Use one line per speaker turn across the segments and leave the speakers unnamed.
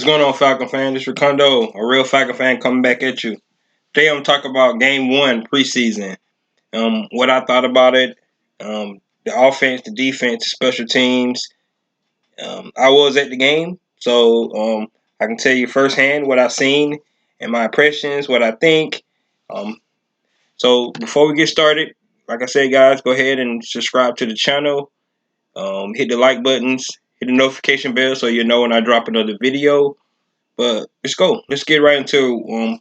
What's going on, Falcon fan? This is Ricondo, a real Falcon fan coming back at you. Today I'm talking about Game 1 preseason. What I thought about it, the offense, the defense, the special teams. I was at the game, so I can tell you firsthand what I've seen and my impressions, what I think. Um, so before we get started, like I said, guys, go ahead and subscribe to the channel. Hit the like buttons, hit the notification bell so you know when I drop another video. But let's go. Let's get right into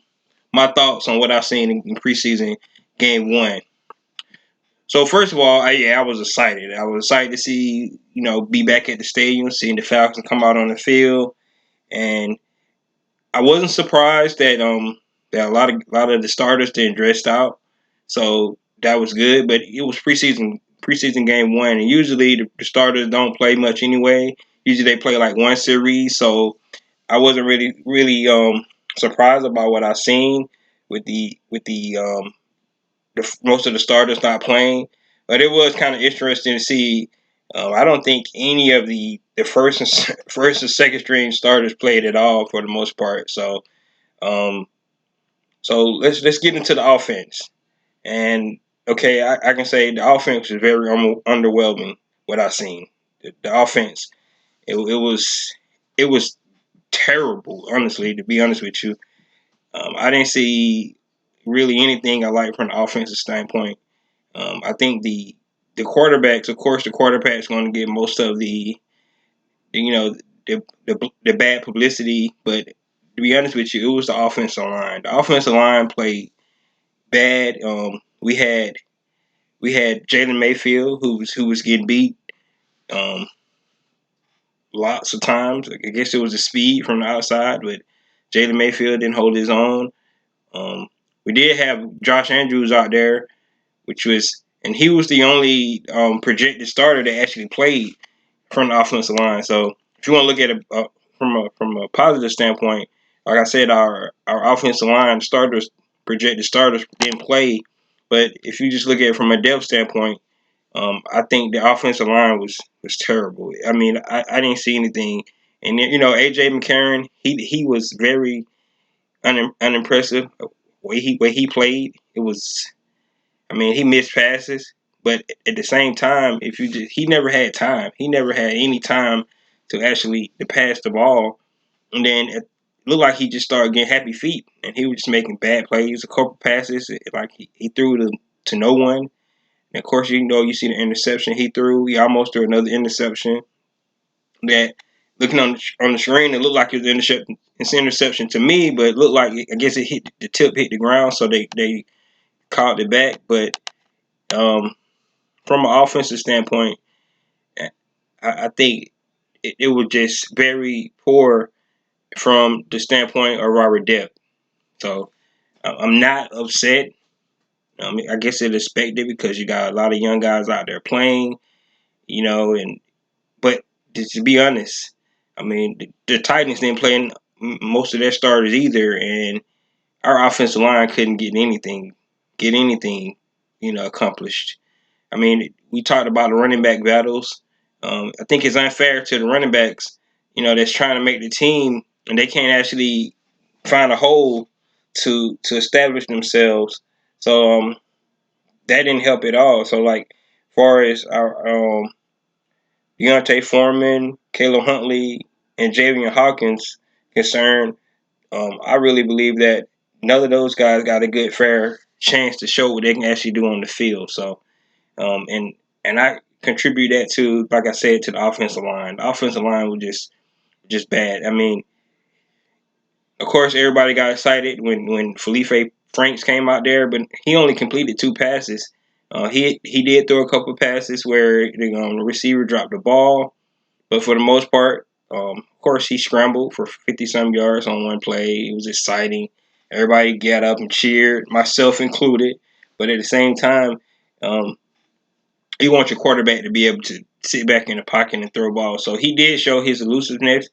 my thoughts on what I've seen in preseason game 1. So first of all, I was excited. I was excited to see, be back at the stadium, seeing the Falcons come out on the field, and I wasn't surprised that a lot of the starters didn't dress out. So that was good. But it was preseason game 1, and usually the starters don't play much anyway. Usually they play like one series, so I wasn't really surprised about what I seen with the most of the starters not playing, but it was kind of interesting to see. I don't think any of the first and first and second string starters played at all for the most part. Um, so let's get into the offense. And okay, I can say the offense was very underwhelming. What I seen, the offense, it was terrible. Honestly, to be honest with you, I didn't see really anything I like from the offensive standpoint. I think the quarterbacks, of course, the quarterback's going to get most of the you know the bad publicity. But to be honest with you, it was the offensive line. The offensive line played bad. We had Jalen Mayfield who was getting beat um, lots of times. I guess it was the speed from the outside, but Jalen Mayfield didn't hold his own. Um, we did have Josh Andrews out there, and he was the only projected starter that actually played from the offensive line. So if you want to look at it from a positive standpoint, like I said, our offensive line projected starters didn't play. But if you just look at it from a depth standpoint, I think the offensive line was terrible. I mean, I didn't see anything. And AJ McCarron, he was very unimpressive. Way he played, it was. I mean, he missed passes, but at the same time, he never had time. He never had any time to actually to pass the ball, and then it looked like he just started getting happy feet, and he was just making bad plays. A couple passes, like he threw to no one. And of course, you see the interception he threw. He almost threw another interception. That looking on the screen, it looked like it was an interception. It's an interception to me, but it looked like I guess the tip hit the ground, so they called it back, but. Um, from an offensive standpoint, I think it was just very poor from the standpoint of Robert Depp. So I'm not upset. I mean, I guess it's expected because you got a lot of young guys out there playing, and but to be honest, I mean the Titans didn't play most of their starters either, and our offensive line couldn't get anything, accomplished. I mean, we talked about the running back battles. I think it's unfair to the running backs, that's trying to make the team, and they can't actually find a hole to establish themselves. So that didn't help at all. So like, far as our Deontay Foreman, Caleb Huntley, and Javian Hawkins concerned, I really believe that none of those guys got a good fair chance to show what they can actually do on the field. So and I contribute that to, like I said, to the offensive line. The offensive line was just bad. I mean, of course, everybody got excited when Felipe Franks came out there, but he only completed 2 passes. He did throw a couple of passes where the receiver dropped the ball, but for the most part, of course, he scrambled for 50-some yards on one play. It was exciting. Everybody got up and cheered, myself included. But at the same time, um, you want your quarterback to be able to sit back in the pocket and throw balls. So he did show his elusiveness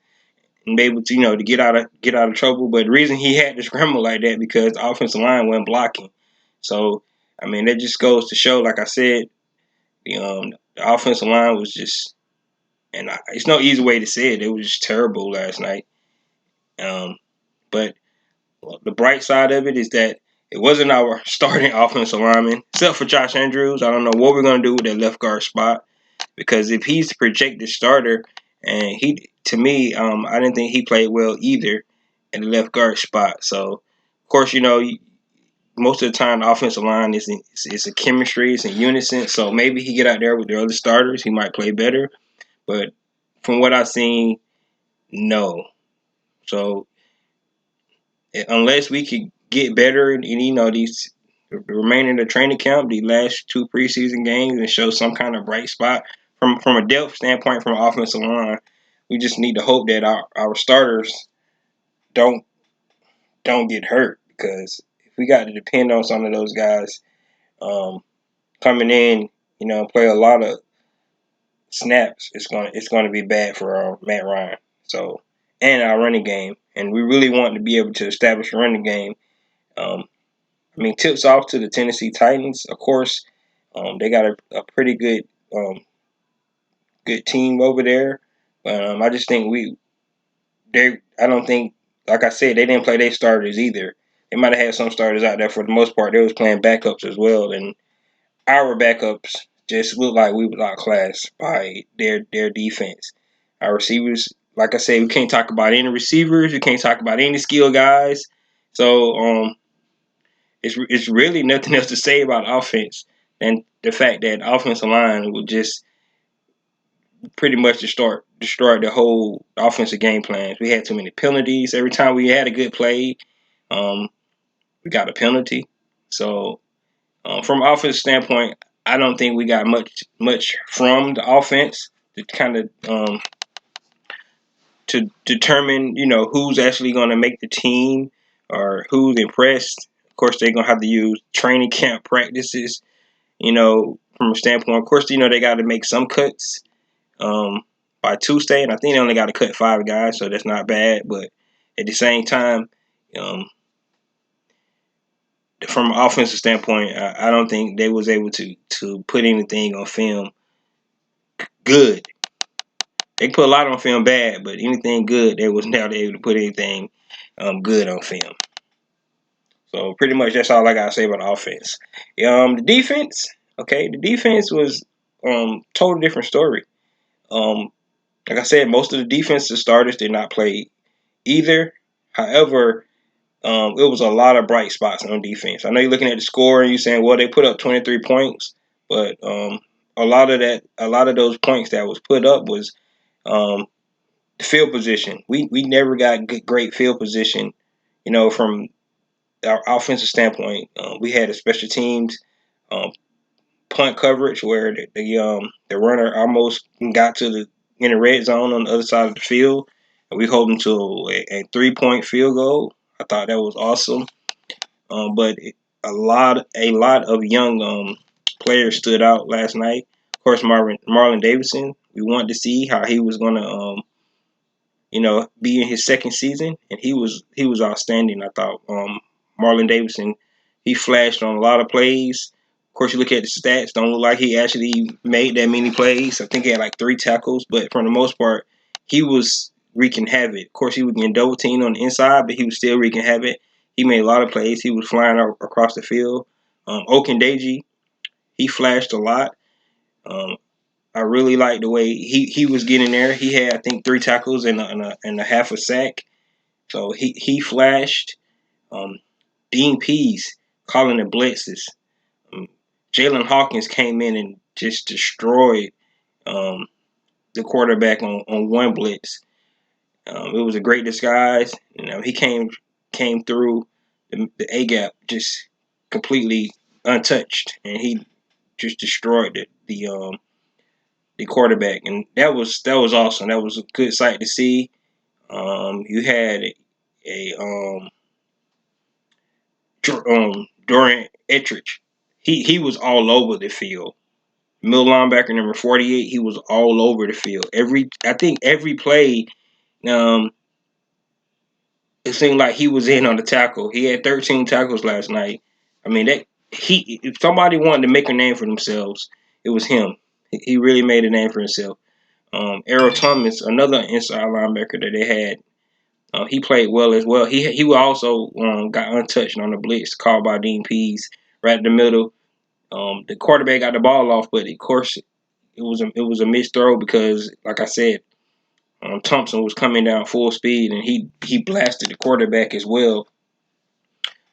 and be able to, to get out of trouble. But the reason he had to scramble like that because the offensive line wasn't blocking. So I mean, that just goes to show, like I said, the offensive line was just, and it's no easy way to say it. It was just terrible last night. But the bright side of it is that it wasn't our starting offensive lineman, except for Josh Andrews. I don't know what we're going to do with that left guard spot, because if he's the projected starter, and to me, I didn't think he played well either in the left guard spot. So, of course, most of the time the offensive line it's a chemistry, it's in unison. So maybe he get out there with the other starters, he might play better. But from what I've seen, no. So unless we could get better and these the remaining of the training camp, the last two preseason games, and show some kind of bright spot from a depth standpoint from offensive line, we just need to hope that our starters don't get hurt, because if we got to depend on some of those guys coming in, play a lot of snaps, it's gonna be bad for Matt Ryan. So, and our running game, and we really want to be able to establish a running game. Um, tips off to the Tennessee Titans. Of course, they got a pretty good team over there. I just think I don't think, like I said, they didn't play their starters either. They might have had some starters out there. For the most part, they was playing backups as well, and our backups just looked like we was outclassed by their defense. Our receivers, like I said, we can't talk about any receivers. We can't talk about any skill guys. So it's really nothing else to say about offense than the fact that offensive line will just pretty much destroy the whole offensive game plans. We had too many penalties. Every time we had a good play, um, we got a penalty. So from an offense standpoint, I don't think we got much from the offense to kind of to determine who's actually going to make the team or who's impressed. Of course, they're gonna have to use training camp practices. From a standpoint, of course, they got to make some cuts by Tuesday, and I think they only got to cut 5 guys, so that's not bad. But at the same time, um, from an offensive standpoint, I don't think they was able to put anything on film good. They put a lot on film bad, but anything good, they was never able to put anything good on film. So pretty much that's all I gotta say about the offense. The defense, okay, the defense was totally different story. Um, like I said, most of the defensive starters did not play either. However, it was a lot of bright spots on defense. I know you're looking at the score and you're saying, well, they put up 23 points, but a lot of those points that was put up was um, the field position. We never got great field position, from our offensive standpoint. We had a special teams um, punt coverage where the runner almost got to the in the red zone on the other side of the field, and we hold them to a 3-point field goal. I thought that was awesome. But a lot of young players stood out last night. Of course, Marlon Davidson. We wanted to see how he was gonna be in his second season, and he was outstanding. I thought Marlon Davidson, he flashed on a lot of plays. Of course, you look at the stats, don't look like he actually made that many plays. I think he had like 3 tackles, but for the most part, he was wreaking havoc. Of course, he was getting double teamed on the inside, but he was still wreaking havoc. He made a lot of plays. He was flying across the field. Okendeji, he flashed a lot. Um, I really liked the way he was getting there. He had, I think, 3 tackles and a half a sack. So he flashed. Um, Dean Pease calling the blitzes. Um, Jalen Hawkins came in and just destroyed um, the quarterback on one blitz. It was a great disguise. He came through the A gap just completely untouched, and he just destroyed the quarterback, and that was awesome. That was a good sight to see. You had a Dorian Etrich. He was all over the field. Middle linebacker number 48. He was all over the field. I think every play, um, it seemed like he was in on the tackle. He had 13 tackles last night. I mean that if somebody wanted to make a name for themselves, it was him. He really made a name for himself. Errol Thomas, another inside linebacker that they had. He played well as well. He also got untouched on the blitz called by Dean Pease right in the middle. The quarterback got the ball off, but of course it was a missed throw because, like I said, Thompson was coming down full speed and he blasted the quarterback as well.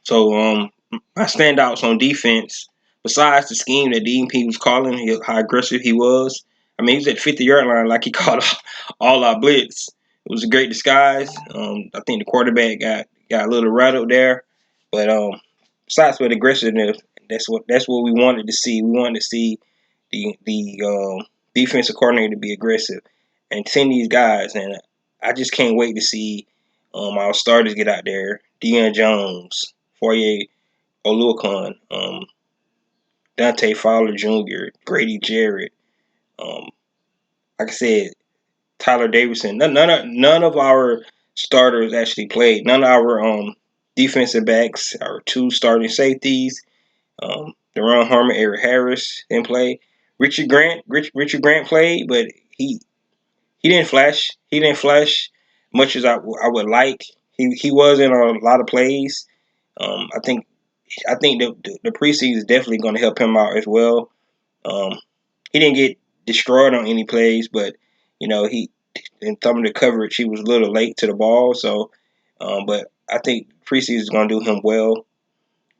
So my standouts on defense, besides the scheme that DNP was calling, how aggressive he was. I mean, he was at the 50-yard line like he called all our blitz. It was a great disguise. I think the quarterback got a little rattled there, but besides with aggressiveness, that's what we wanted to see. We wanted to see the defensive coordinator to be aggressive and send these guys. And I just can't wait to see our starters get out there. Deion Jones, Foye Oluokun, Dante Fowler Jr., Grady Jarrett, um, like I said, Tyler Davidson. None of our starters actually played. None of our defensive backs, our two starting safeties, Deron Harmon, Eric Harris didn't play. Richard Grant played, but he didn't flash. He didn't flash much as I would like. He was in a lot of plays. I think the preseason is definitely going to help him out as well. Um, he didn't get destroyed on any plays, but he in some of the coverage he was a little late to the ball. So, but I think preseason is going to do him well.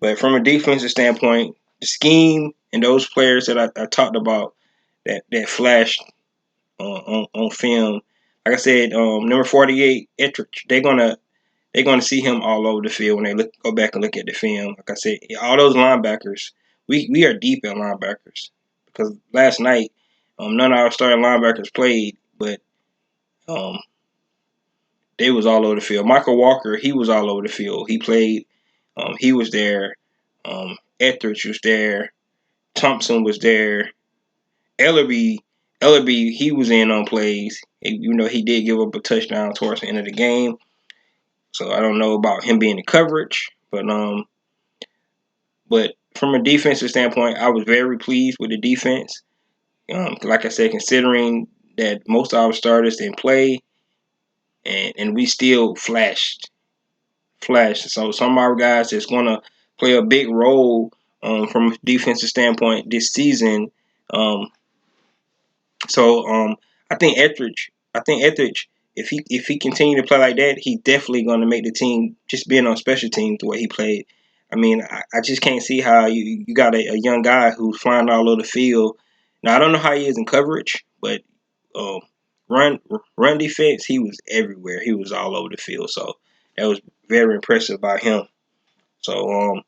But from a defensive standpoint, the scheme and those players that I talked about that flashed on film, like I said, number 48, Etrich, they're gonna see him all over the field when they go back and look at the film. Like I said, all those linebackers, we are deep at linebackers because last night none of our starting linebackers played, but um, they was all over the field. Michael Walker, he was all over the field. He played. He was there. Etheridge was there. Thompson was there. Ellerby, he was in on plays. He did give up a touchdown towards the end of the game. So I don't know about him being in coverage, but from a defensive standpoint, I was very pleased with the defense. Like I said, considering that most of our starters didn't play, and we still flashed. So some of our guys that's going to play a big role from a defensive standpoint this season. Um, so I think Etheridge, if he continue to play like that, he's definitely going to make the team. Just being on special teams the way he played. I mean, I just can't see how you got a young guy who's flying all over the field. Now I don't know how he is in coverage, but um, run run defense, he was everywhere. He was all over the field. So that was very impressive by him. So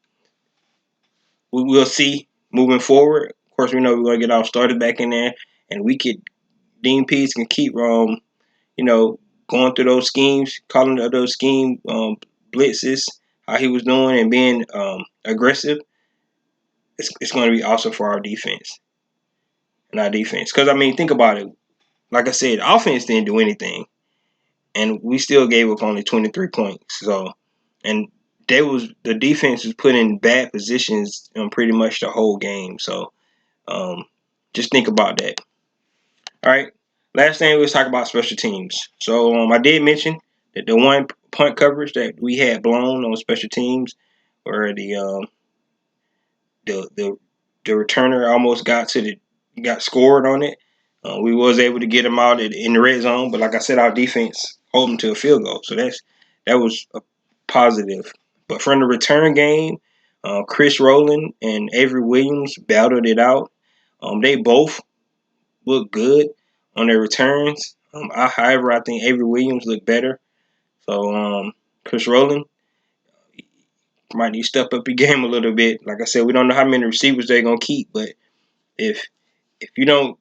we will see moving forward. Of course, we know we're going to get our started back in there, and we could Dean Pease can keep you know, going through those schemes, calling those scheme blitzes, how he was doing and being aggressive. It's going to be awesome for our defense and our defense. Because I mean, think about it. Like I said, offense didn't do anything, and we still gave up only 23 points. So, and the defense was put in bad positions pretty much the whole game. So, um, just think about that. All right. Last thing, let's talk about special teams. So I did mention that the one punt coverage that we had blown on special teams, where the returner almost got scored on it. We was able to get him out in the red zone, but like I said, our defense held him to a field goal, so that was a positive. But from the return game, Chris Rowland and Avery Williams battled it out. They both look good on their returns. However, I think Avery Williams looked better. So Chris Rowland might need to step up your game a little bit. Like I said, we don't know how many receivers they're gonna keep, but if you don't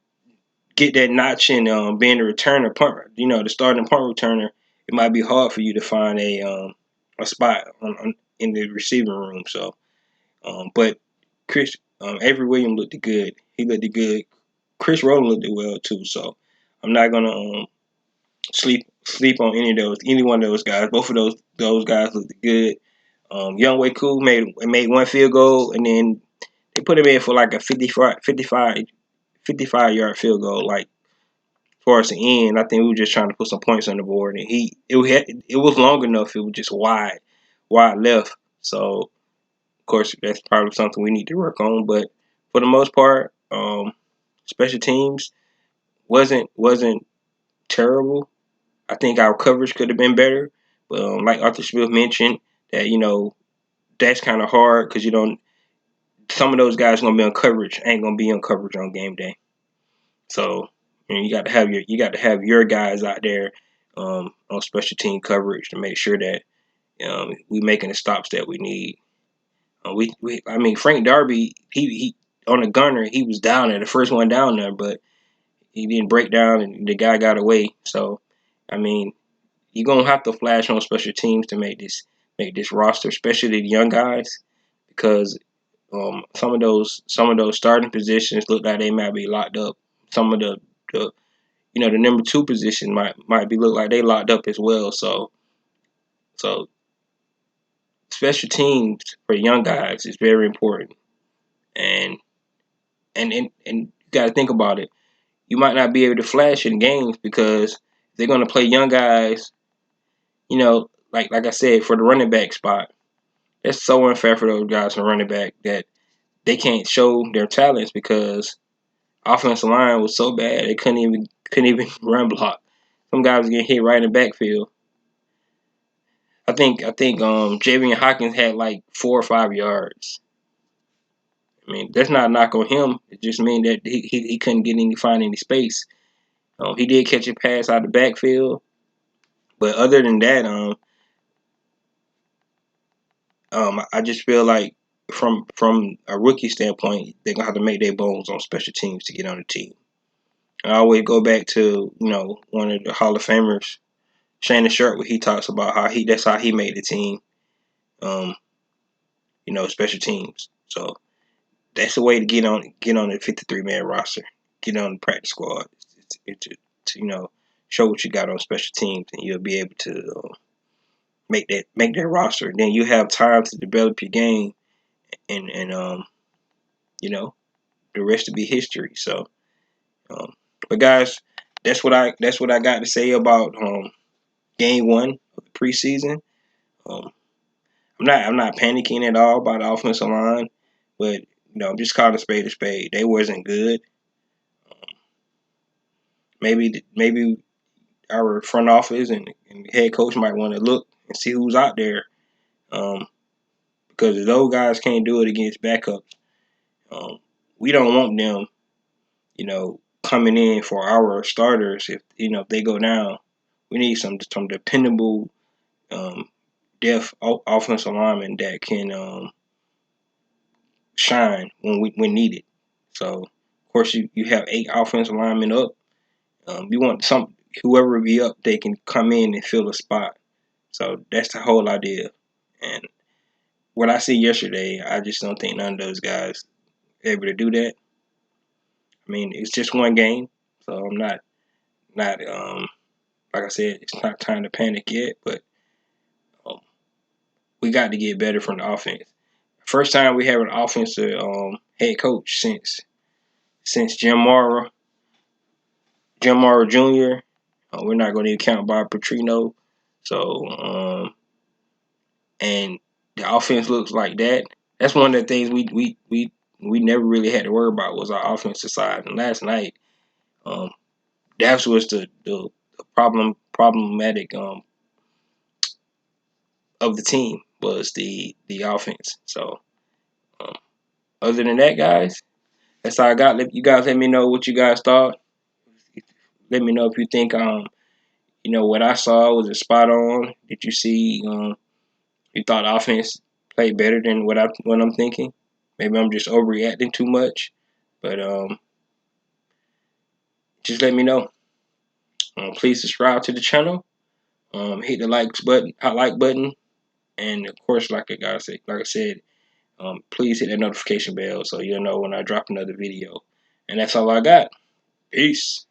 get that notch in being the returner punt, the starting punt returner, it might be hard for you to find a spot in the receiving room. So, but Avery Williams looked good. He looked good. Chris Rowland looked well too. So I'm not gonna sleep on any one of those guys. Both of those guys looked good. Young Way Cool made one field goal, and then they put him in for like a 55 yard field goal, like far as the end, I think we were just trying to put some points on the board, and it was long enough. It was just wide left. So of course that's probably something we need to work on. But for the most part, special teams wasn't terrible. I think our coverage could have been better. But like Arthur Smith mentioned, that that's kind of hard because you don't. Some of those guys gonna be on coverage, ain't gonna be on coverage on game day. So you got to have your guys out there on special team coverage to make sure that we making the stops that we need. I mean Frank Darby, he on the gunner, he was down there, the first one down there, but he didn't break down and the guy got away. So I mean, you're gonna have to flash on special teams to make this roster, especially the young guys, because some of those starting positions look like they might be locked up. Some of the the number two position might be look like they locked up as well. So special teams for young guys is very important, and you got to think about it. You might not be able to flash in games because they're gonna play young guys. Like I said, for the running back spot, it's so unfair for those guys from running back that they can't show their talents because offensive line was so bad they couldn't even run block. Some guys was getting hit right in the backfield. I think Javian Hawkins had like 4 or 5 yards. I mean, that's not a knock on him. It just means that he couldn't find any space. He did catch a pass out of the backfield, but other than that, I just feel like from a rookie standpoint, they're gonna have to make their bones on special teams to get on the team. I always go back to one of the Hall of Famers, Shannon Sharpe, where he talks about that's how he made the team. Special teams. So that's the way to get on the 53-man roster, get on the practice squad. It's to show what you got on special teams, and you'll be able to make that roster. Then you have time to develop your game, and the rest will be history. So, but guys, that's what I got to say about game one of the preseason. Um, I'm not panicking at all about the offensive line, but I'm just calling a spade a spade. They wasn't good. Maybe our front office and head coach might want to look and see who's out there, um, because if those guys can't do it against backups, um, we don't want them, coming in for our starters. If they go down, we need some dependable, depth offensive linemen that can shine when needed. So, of course, you have 8 offensive linemen up. You want whoever be up, they can come in and fill a spot. So that's the whole idea. And what I see yesterday, I just don't think none of those guys are able to do that. I mean, it's just one game, so I'm not like I said, it's not time to panic yet. But um, we got to get better from the offense. First time we have an offensive head coach since Jim Mora Jr. We're not going to even count Bob Petrino. So and the offense looks like that. That's one of the things we never really had to worry about was our offensive side. And last night, that was the problematic of the team was the offense. So um, other than that, guys, that's all I got. You guys let me know what you guys thought. Let me know if you think what I saw was a spot on. Did you see you thought offense played better than what I'm thinking? Maybe I'm just overreacting too much, but just let me know. Please subscribe to the channel. Hit the like button, and of course, like I said, please hit that notification bell so you'll know when I drop another video. And that's all I got. Peace.